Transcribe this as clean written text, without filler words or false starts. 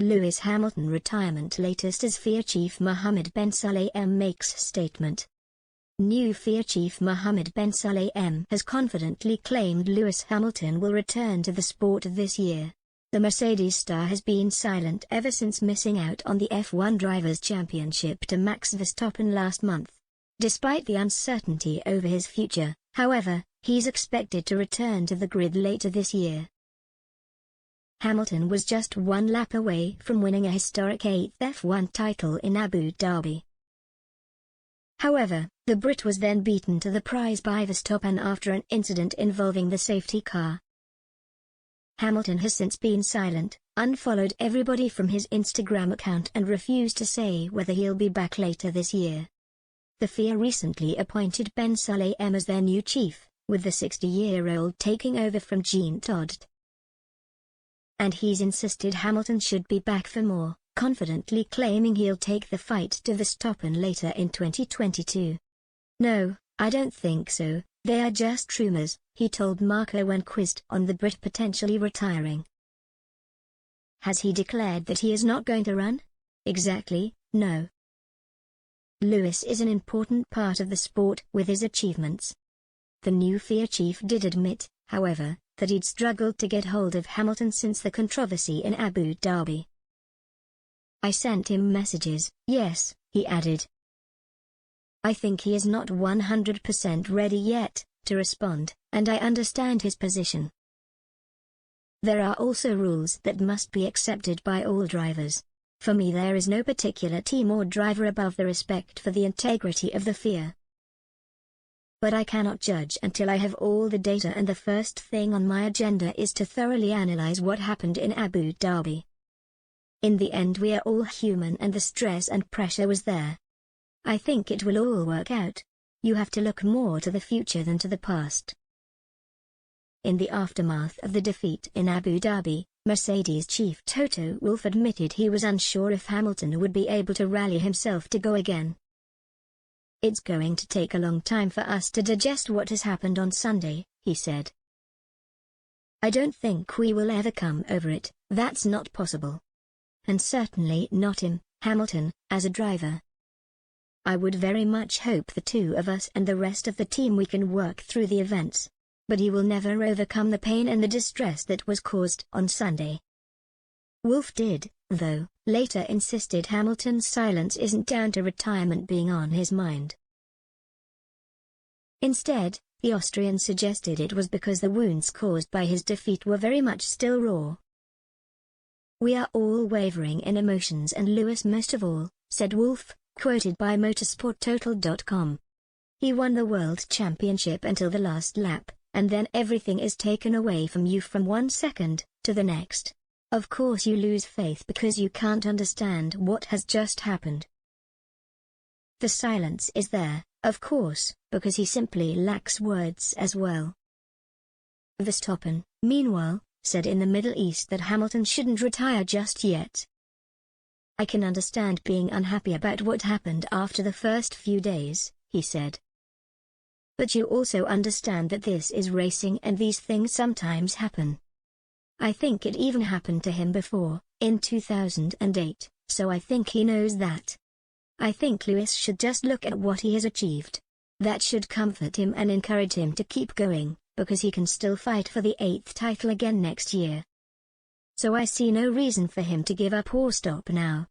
Lewis Hamilton retirement latest as FIA chief Mohammed Ben Sulayem makes statement. New FIA chief Mohammed Ben Sulayem has confidently claimed Lewis Hamilton will return to the sport this year. The Mercedes star has been silent ever since missing out on the F1 Drivers' Championship to Max Verstappen last month. Despite the uncertainty over his future, however, he's expected to return to the grid later this year. Hamilton was just one lap away from winning a historic 8th F1 title in Abu Dhabi. However, the Brit was then beaten to the prize by Verstappen after an incident involving the safety car. Hamilton has since been silent, unfollowed everybody from his Instagram account and refused to say whether he'll be back later this year. The FIA recently appointed Ben Sulayem as their new chief, with the 60-year-old taking over from Jean Todt. And he's insisted Hamilton should be back for more, confidently claiming he'll take the fight to Verstappen later in 2022. "No, I don't think so, they are just rumours," he told Marco when quizzed on the Brit potentially retiring. Has he declared that he is not going to run? Exactly, no. Lewis is an important part of the sport with his achievements. The new FIA chief did admit, however, that he'd struggled to get hold of Hamilton since the controversy in Abu Dhabi. "I sent him messages, yes," he added. "I think he is not 100% ready yet to respond, and I understand his position. There are also rules that must be accepted by all drivers. For me, there is no particular team or driver above the respect for the integrity of the FIA. But I cannot judge until I have all the data, and the first thing on my agenda is to thoroughly analyze what happened in Abu Dhabi. In the end, we are all human and the stress and pressure was there. I think it will all work out. You have to look more to the future than to the past." In the aftermath of the defeat in Abu Dhabi, Mercedes chief Toto Wolff admitted he was unsure if Hamilton would be able to rally himself to go again. "It's going to take a long time for us to digest what has happened on Sunday," he said. "I don't think we will ever come over it, that's not possible. And certainly not him, Hamilton, as a driver. I would very much hope the two of us and the rest of the team we can work through the events. But he will never overcome the pain and the distress that was caused on Sunday." Wolff did, though, later insisted Hamilton's silence isn't down to retirement being on his mind. Instead, the Austrian suggested it was because the wounds caused by his defeat were very much still raw. "We are all wavering in emotions, and Lewis most of all," said Wolff, quoted by motorsporttotal.com. "He won the World Championship until the last lap, and then everything is taken away from you from 1 second to the next. Of course you lose faith because you can't understand what has just happened. The silence is there, of course, because he simply lacks words as well." Verstappen, meanwhile, said in the Middle East that Hamilton shouldn't retire just yet. "I can understand being unhappy about what happened after the first few days," he said. "But you also understand that this is racing and these things sometimes happen. I think it even happened to him before, in 2008, so I think he knows that. I think Lewis should just look at what he has achieved. That should comfort him and encourage him to keep going, because he can still fight for the 8th title again next year. So I see no reason for him to give up or stop now."